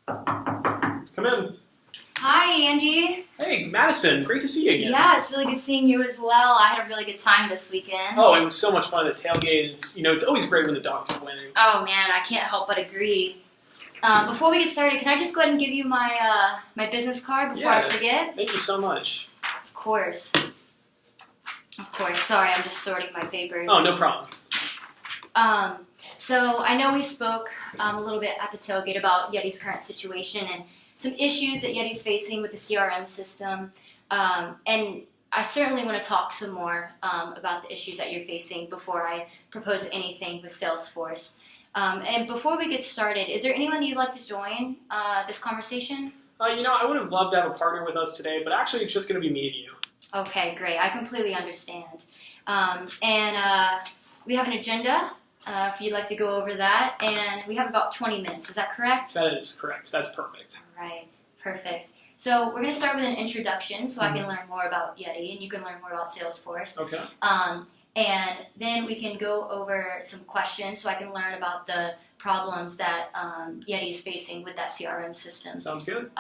Come in. Hi, Andy. Hey, Madison. Great to see you again. Yeah, it's really good seeing you as well. I had a really good time this weekend. Oh, it was so much fun at the tailgate. It's always great when the dogs are winning. Oh, man, I can't help but agree. Before we get started, can I just go ahead and give you my my business card before I forget? Thank you so much. Of course. Sorry, I'm just sorting my papers. Oh, no problem. So I know we spoke a little bit at the tailgate about Yeti's current situation and some issues that Yeti's facing with the CRM system. And I certainly want to talk some more about the issues that you're facing before I propose anything with Salesforce. And before we get started, is there anyone that you'd like to join this conversation? I would have loved to have a partner with us today, but actually it's just going to be me and you. Okay, great. I completely understand. We have an agenda. If you'd like to go over that, and we have about 20 minutes. Is that correct? That is correct. That's perfect. All right, perfect. So we're going to start with an introduction so I can learn more about Yeti, and you can learn more about Salesforce. Okay. And then we can go over some questions so I can learn about the problems that Yeti is facing with that CRM system. Sounds good.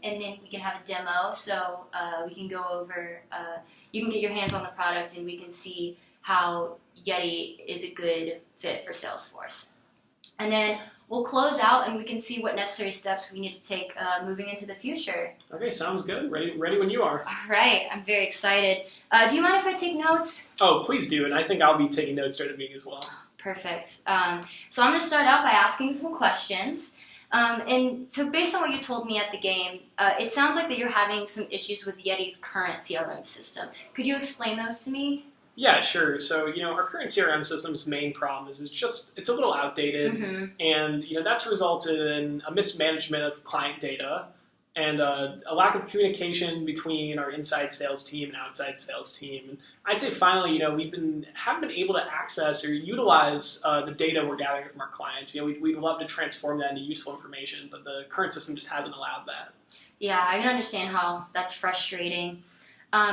And then we can have a demo so we can go over, you can get your hands on the product and we can see how Yeti is a good fit for Salesforce. And then we'll close out and we can see what necessary steps we need to take moving into the future. Okay, sounds good. Ready when you are. All right, I'm very excited. Do you mind if I take notes? Oh, please do, and I think I'll be taking notes during the meeting as well. Perfect. So I'm going to start out by asking some questions. And so based on what you told me at the game, it sounds like that you're having some issues with Yeti's current CRM system. Could you explain those to me? Yeah, sure. So, our current CRM system's main problem is it's a little outdated, and, that's resulted in a mismanagement of client data and a lack of communication between our inside sales team and outside sales team. And I'd say finally, we haven't been able to access or utilize the data we're gathering from our clients. We'd love to transform that into useful information, but the current system just hasn't allowed that. Yeah, I can understand how that's frustrating.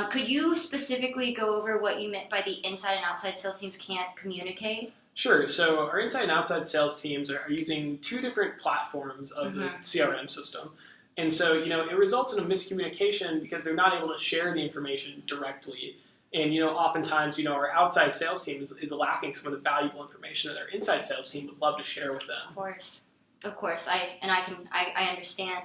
Could you specifically go over what you meant by the inside and outside sales teams can't communicate? Sure. So our inside and outside sales teams are using two different platforms of the CRM system. And so, it results in a miscommunication because they're not able to share the information directly. And, oftentimes, our outside sales team is lacking some of the valuable information that our inside sales team would love to share with them. Of course. I understand.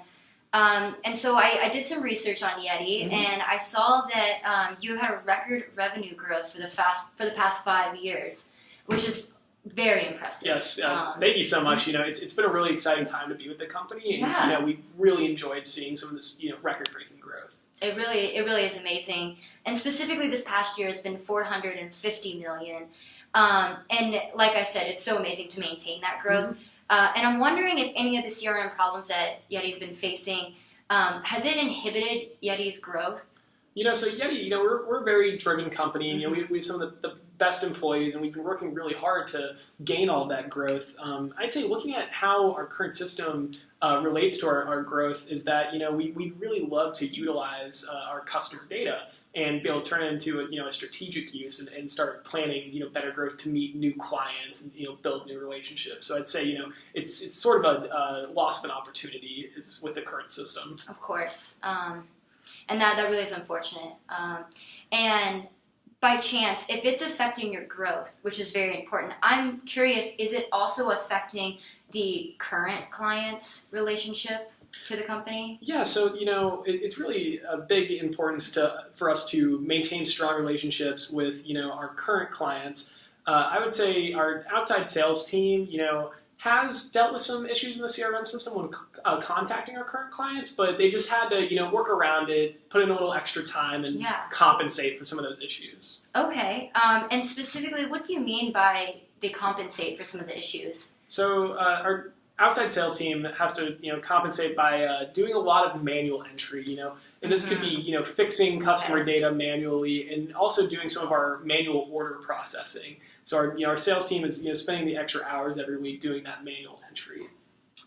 And so I did some research on Yeti, and I saw that you had a record revenue growth for the past 5 years, which is very impressive. Yes, thank you so much. It's been a really exciting time to be with the company, and we really enjoyed seeing some of this record-breaking growth. It really is amazing, and specifically this past year has been $450 million. And like I said, it's so amazing to maintain that growth. And I'm wondering if any of the CRM problems that Yeti's been facing, has it inhibited Yeti's growth? So Yeti, we're a very driven company. We have some of the best employees, and we've been working really hard to gain all that growth. I'd say looking at how our current system relates to our growth is that, we really love to utilize our customer data and be able to turn it into a strategic use and start planning, better growth to meet new clients and, build new relationships. So I'd say, it's sort of a loss of an opportunity is with the current system. Of course. And that really is unfortunate. And by chance, if it's affecting your growth, which is very important, I'm curious, is it also affecting the current client's relationship to the company? Yeah, so it's really a big importance for us to maintain strong relationships with our current clients. I would say our outside sales team has dealt with some issues in the CRM system when contacting our current clients, but they just had to work around it, put in a little extra time, and compensate for some of those issues. Okay, and specifically, what do you mean by they compensate for some of the issues? So our outside sales team has to, compensate by doing a lot of manual entry, and this could be, fixing customer data manually and also doing some of our manual order processing. So our sales team is, spending the extra hours every week doing that manual entry.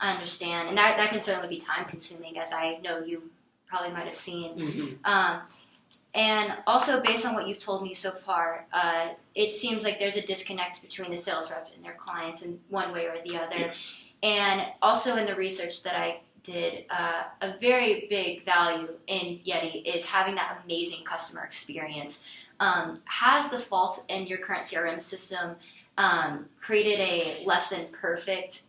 I understand, and that can certainly be time consuming, as I know you probably might have seen. And also, based on what you've told me so far, it seems like there's a disconnect between the sales rep and their clients in one way or the other. Yes. And also in the research that I did, a very big value in Yeti is having that amazing customer experience. Has the fault in your current CRM system created a less than perfect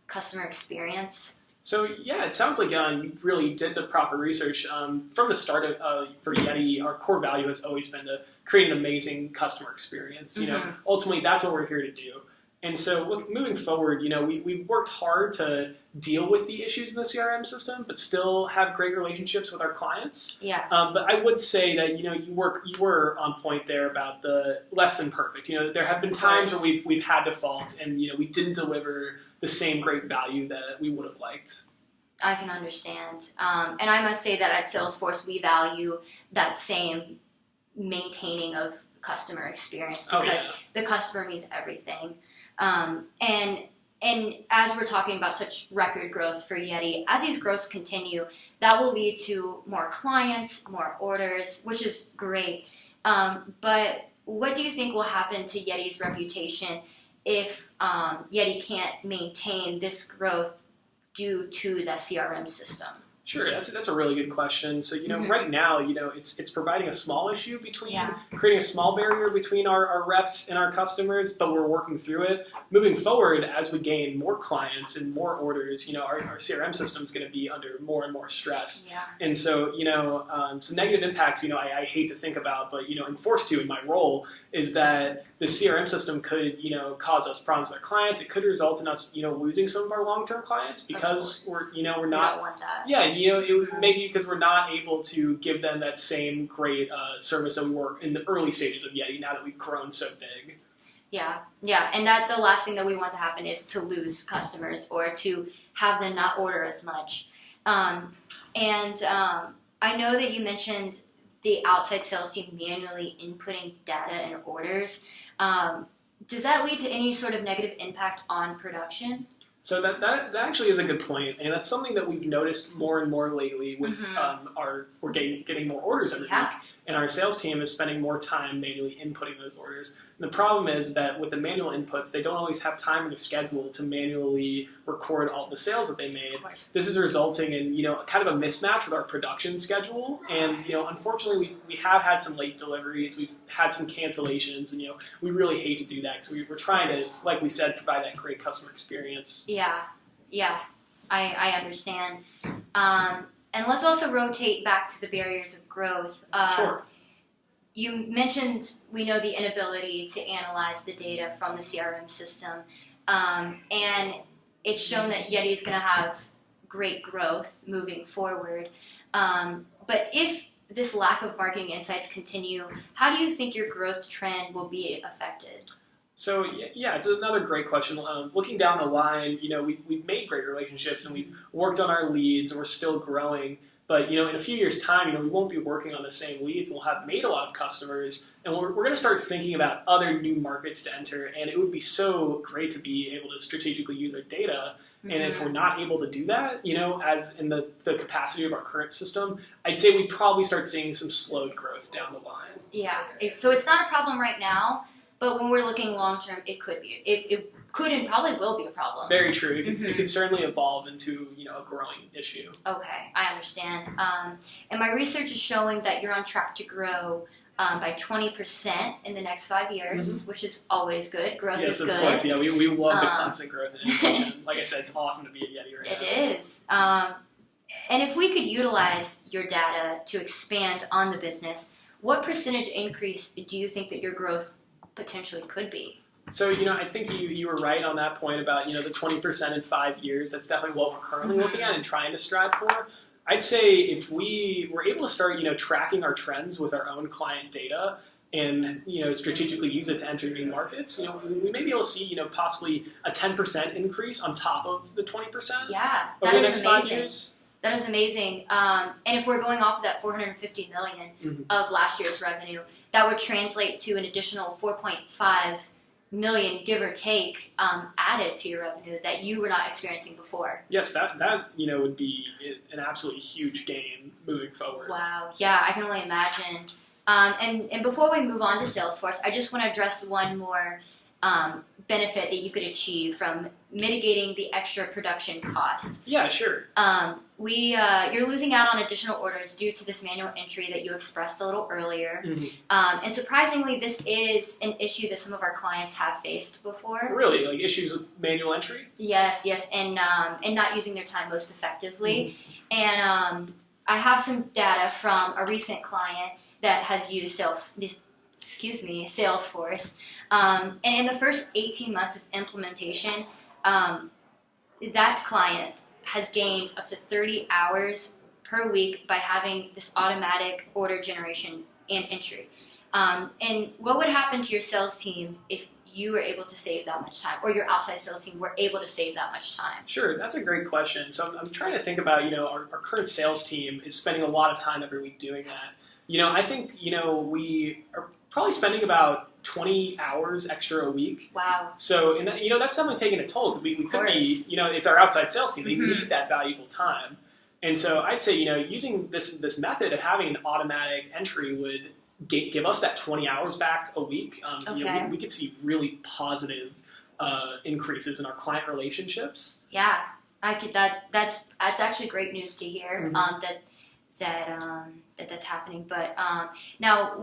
customer experience? So yeah, it sounds like you really did the proper research. From the start for Yeti, our core value has always been to create an amazing customer experience. You know, ultimately that's what we're here to do. And so moving forward, you know, we've worked hard to deal with the issues in the CRM system, but still have great relationships with our clients. Yeah. But I would say that, you know, you were on point there about the less than perfect. You know, there have been times where we've had to fault, and you know, we didn't deliver the same great value that we would have liked. I can understand. And I must say that at Salesforce, we value that same maintaining of customer experience because the customer means everything. And as we're talking about such record growth for Yeti, as these growths continue, that will lead to more clients, more orders, which is great. But what do you think will happen to Yeti's reputation if Yeti can't maintain this growth due to the CRM system? Sure, that's a really good question. So, you know, right now, you know, it's providing a small issue between creating a small barrier between our reps and our customers, but we're working through it. Moving forward, as we gain more clients and more orders, you know, our CRM system is going to be under more and more stress. Yeah. And so, you know, some negative impacts, you know, I hate to think about, but, you know, I'm forced to in my role, is that the CRM system could, you know, cause us problems with our clients. It could result in us, you know, losing some of our long-term clients because we're not. We don't want that. Yeah, you know, it maybe because we're not able to give them that same great service that we were in the early stages of Yeti. Now that we've grown so big. Yeah, and that the last thing that we want to happen is to lose customers or to have them not order as much. I know that you mentioned the outside sales team manually inputting data and orders. Does that lead to any sort of negative impact on production? So that actually is a good point, and that's something that we've noticed more and more lately with we're getting more orders every week, and our sales team is spending more time manually inputting those orders. And the problem is that with the manual inputs, they don't always have time in their schedule to manually record all the sales that they made. This is resulting in, you know, kind of a mismatch with our production schedule, and you know, unfortunately, we have had some late deliveries, we've had some cancellations, and you know, we really hate to do that because we're trying to, like we said, provide that great customer experience. Yeah, I understand. And let's also rotate back to the barriers of growth. Sure. You mentioned we know the inability to analyze the data from the CRM system, and it's shown that Yeti is going to have great growth moving forward. But if this lack of marketing insights continue, how do you think your growth trend will be affected? So yeah, it's another great question. Looking down the line, you know, we've made great relationships and we've worked on our leads and we're still growing. But you know, in a few years' time, you know, we won't be working on the same leads. We'll have made a lot of customers, and we're going to start thinking about other new markets to enter. And it would be so great to be able to strategically use our data. And if we're not able to do that, you know, as in the capacity of our current system, I'd say we'd probably start seeing some slowed growth down the line. Yeah. So it's not a problem right now. But when we're looking long term, it could be. It could and probably will be a problem. Very true. It could certainly evolve into, you know, a growing issue. Okay, I understand. And my research is showing that you're on track to grow by 20% in the next 5 years, which is always good. Growth is good. Yes, of course. Yeah, we love the constant growth and innovation. Like I said, it's awesome to be at Yeti right now. It is. And if we could utilize your data to expand on the business, what percentage increase do you think that your growth potentially could be? So, you know, I think you were right on that point about, you know, the 20% in 5 years. That's definitely what we're currently looking at and trying to strive for. I'd say if we were able to start, you know, tracking our trends with our own client data and, you know, strategically use it to enter new markets, you know, we may be able to see, you know, possibly a 10% increase on top of the 20% over the next 5 years. That is amazing. And if we're going off of that $450 million of last year's revenue, that would translate to an additional $4.5 million, give or take, added to your revenue that you were not experiencing before. Yes, that you know, would be an absolutely huge gain moving forward. Wow. Yeah, I can only imagine. And before we move on to Salesforce, I just want to address one more benefit that you could achieve from mitigating the extra production cost. Yeah, sure. You're losing out on additional orders due to this manual entry that you expressed a little earlier. And surprisingly, this is an issue that some of our clients have faced before. Really? Like issues with manual entry? Yes, and not using their time most effectively. And I have some data from a recent client that has used Salesforce. And in the first 18 months of implementation, that client has gained up to 30 hours per week by having this automatic order generation and entry. And what would happen to your sales team if you were able to save that much time, or your outside sales team were able to save that much time? Sure, that's a great question. So I'm trying to think about, our current sales team is spending a lot of time every week doing that. I think, we are probably spending about 20 hours extra a week. Wow. So, and that, that's definitely taking a toll, because we could be, it's our outside sales team. They need that valuable time. And so I'd say, using this method of having an automatic entry would give us that 20 hours back a week. We could see really positive increases in our client relationships. Yeah, that's actually great news to hear. That's happening. But now,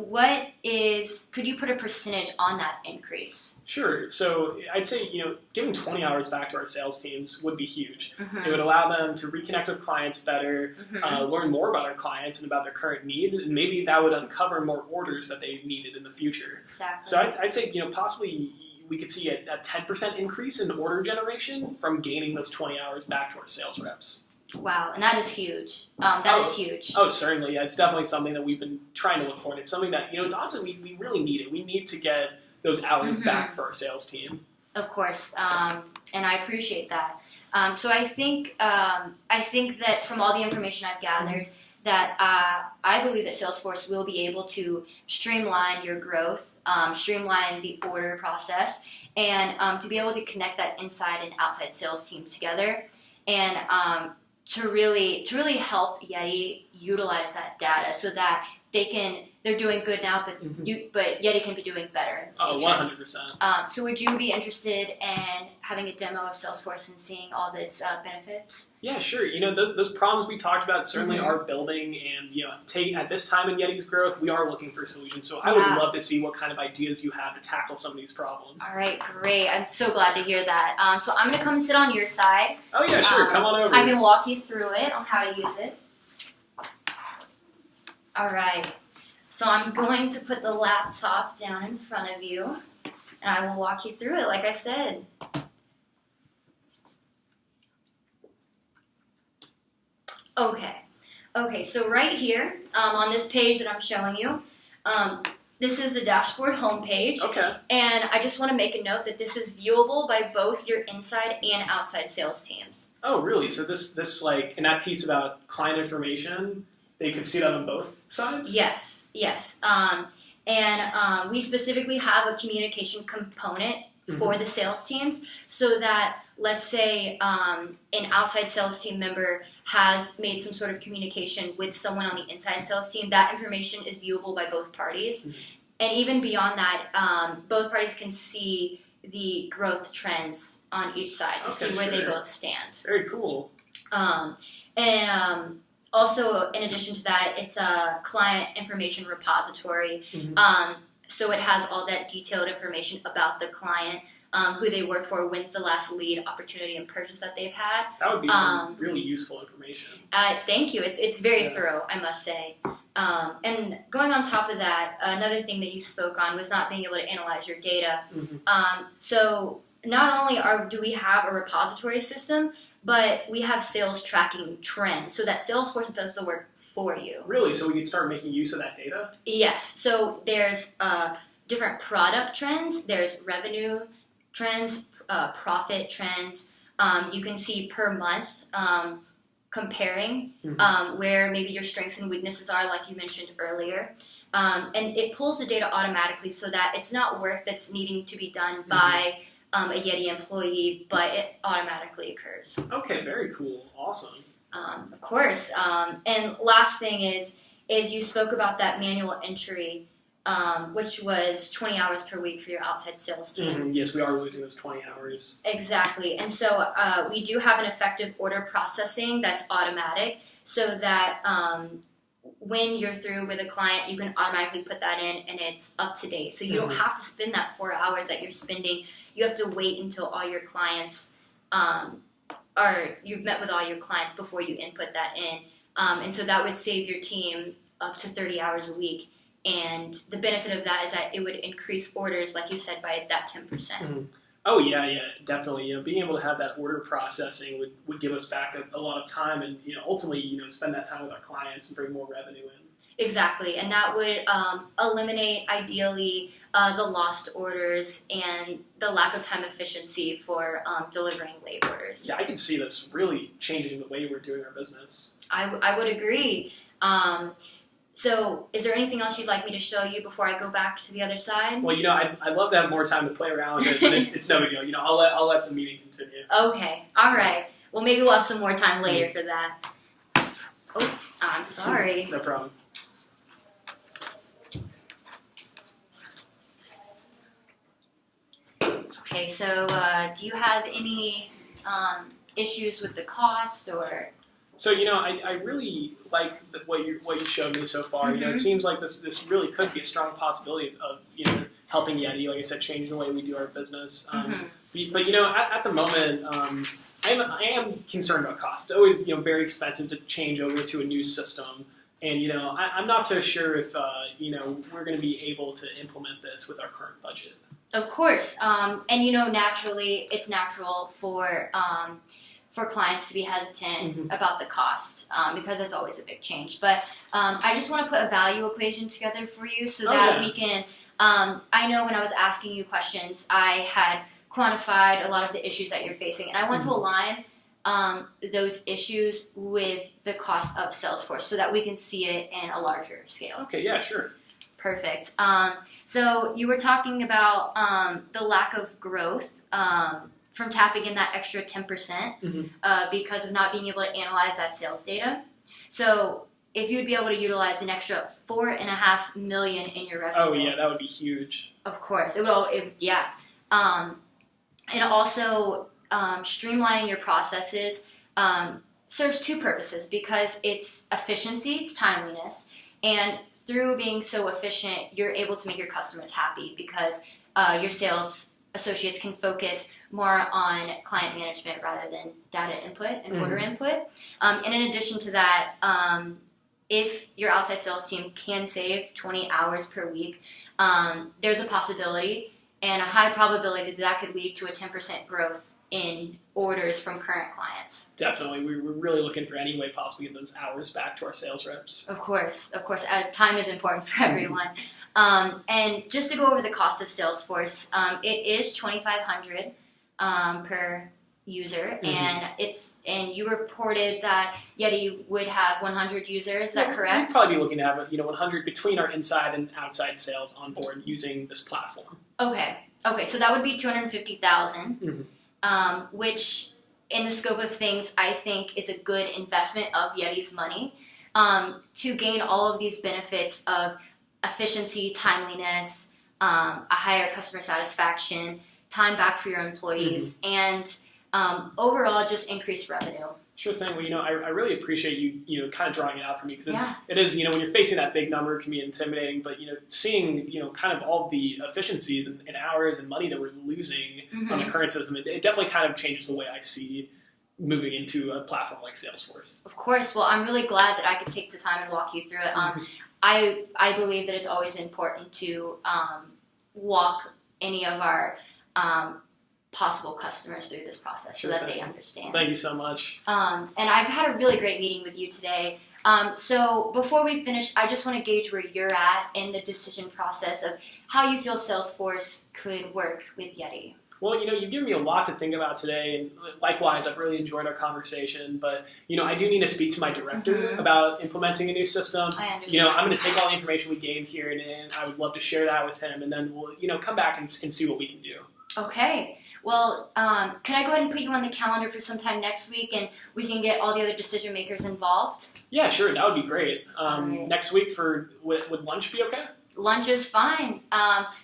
could you put a percentage on that increase? Sure. So I'd say, giving 20 hours back to our sales teams would be huge. It would allow them to reconnect with clients better, learn more about our clients and about their current needs, and maybe that would uncover more orders that they needed in the future. Exactly. So I'd say, possibly we could see a 10% increase in order generation from gaining those 20 hours back to our sales reps. Wow, and that is huge. That is huge. Oh, certainly. Yeah, it's definitely something that we've been trying to look for. And it's something that, it's honestly, we really need it. We need to get those hours back for our sales team. Of course, and I appreciate that. So I think that from all the information I've gathered, that I believe that Salesforce will be able to streamline your growth, streamline the order process, and to be able to connect that inside and outside sales team together, and to really help Yeti utilize that data so that they're doing good now, but Yeti can be doing better in the future. 100%. So would you be interested in having a demo of Salesforce and seeing all its benefits? Yeah, sure. Those problems we talked about certainly are building, and at this time in Yeti's growth, we are looking for solutions. So I would love to see what kind of ideas you have to tackle some of these problems. All right, great. I'm so glad to hear that. So I'm going to come and sit on your side. Oh yeah, sure. Come on over. I can walk you through it on how to use it. All right. So I'm going to put the laptop down in front of you, and I will walk you through it, like I said. Okay, so right here on this page that I'm showing you, this is the dashboard homepage. Okay. And I just want to make a note that this is viewable by both your inside and outside sales teams. Oh, really? So this like, in that piece about client information, they could see that on both sides? Yes. And we specifically have a communication component for the sales teams, so that, let's say an outside sales team member has made some sort of communication with someone on the inside sales team, that information is viewable by both parties. And even beyond that, both parties can see the growth trends on each side to see where they both stand. Very cool. Also, in addition to that, it's a client information repository. So it has all that detailed information about the client, who they work for, when's the last lead, opportunity, and purchase that they've had. That would be some really useful information. Thank you. It's very thorough, I must say. And going on top of that, another thing that you spoke on was not being able to analyze your data. So not only do we have a repository system, but we have sales tracking trends, so that Salesforce does the work for you. Really? So we can start making use of that data? Yes. So there's different product trends, there's revenue trends, profit trends. You can see per month comparing where maybe your strengths and weaknesses are, like you mentioned earlier. And it pulls the data automatically so that it's not work that's needing to be done by a Yeti employee, but it automatically occurs. Okay, very cool. Awesome. Of course. And last thing is you spoke about that manual entry which was 20 hours per week for your outside sales team. Yes, we are losing those 20 hours. Exactly. And so we do have an effective order processing that's automatic so that when you're through with a client, you can automatically put that in and it's up to date. So you don't have to spend that 4 hours that you're spending. You have to wait until all your clients you've met with all your clients before you input that in. And so that would save your team up to 30 hours a week. And the benefit of that is that it would increase orders, like you said, by that 10%. Oh, yeah, definitely. Being able to have that order processing would give us back a lot of time and, ultimately, spend that time with our clients and bring more revenue in. Exactly. And that would eliminate, ideally, the lost orders and the lack of time efficiency for delivering late orders. Yeah, I can see this really changing the way we're doing our business. I would agree. So is there anything else you'd like me to show you before I go back to the other side? Well, I'd love to have more time to play around with it, but it's no big deal. I'll let the meeting continue. Okay. All right. Well, maybe we'll have some more time later for that. Oh, I'm sorry. No problem. Okay, so do you have any issues with the cost or? So I really like what you showed me so far. It seems like this really could be a strong possibility of helping Yeti. Like I said, changing the way we do our business. But at the moment, I am concerned about cost. It's always very expensive to change over to a new system, and I'm not so sure if we're going to be able to implement this with our current budget. Of course, and naturally, it's natural for clients to be hesitant about the cost because it's always a big change. But I just want to put a value equation together for you so that we can. I know when I was asking you questions, I had quantified a lot of the issues that you're facing, and I want to align those issues with the cost of Salesforce so that we can see it in a larger scale. Okay, yeah, sure. Perfect. So you were talking about the lack of growth from tapping in that extra 10% because of not being able to analyze that sales data. So if you'd be able to utilize an extra $4.5 million in your revenue. Oh yeah, that would be huge. Of course, it would. And also streamlining your processes serves two purposes because it's efficiency, it's timeliness, and through being so efficient, you're able to make your customers happy because your sales associates can focus more on client management rather than data input and order input. And in addition to that, if your outside sales team can save 20 hours per week, there's a possibility and a high probability that could lead to a 10% growth in orders from current clients. Definitely. We're really looking for any way possible to get those hours back to our sales reps. Of course. Time is important for everyone. And just to go over the cost of Salesforce, it is $2,500 per user, and you reported that Yeti would have 100 users. Is that correct? We'd probably be looking to have 100 between our inside and outside sales on board using this platform. Okay. So that would be 250,000. Which in the scope of things, I think is a good investment of Yeti's money to gain all of these benefits of efficiency, timeliness, a higher customer satisfaction, time back for your employees, and overall just increased revenue. Sure thing. Well, I really appreciate you kind of drawing it out for me because it is, when you're facing that big number, it can be intimidating. But seeing kind of all of the efficiencies and hours and money that we're losing on the current system, it definitely kind of changes the way I see moving into a platform like Salesforce. Of course. Well, I'm really glad that I could take the time and walk you through it. I believe that it's always important to walk any of our possible customers through this process so that they understand. Thank you so much. And I've had a really great meeting with you today. So before we finish, I just want to gauge where you're at in the decision process of how you feel Salesforce could work with Yeti. Well, you've given me a lot to think about today, and likewise, I've really enjoyed our conversation. But, I do need to speak to my director about implementing a new system. I understand. I'm going to take all the information we gained here, and I would love to share that with him, and then we'll, come back and see what we can do. Okay. Well, can I go ahead and put you on the calendar for sometime next week, and we can get all the other decision makers involved? Yeah, sure. That would be great. Right. Next week would lunch be okay? Lunch is fine.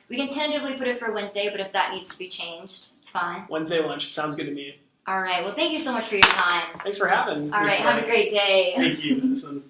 We can tentatively put it for Wednesday, but if that needs to be changed, it's fine. Wednesday lunch sounds good to me. All right. Well, thank you so much for your time. Thanks for having me. All right. Have a great day. Thank you, Madison.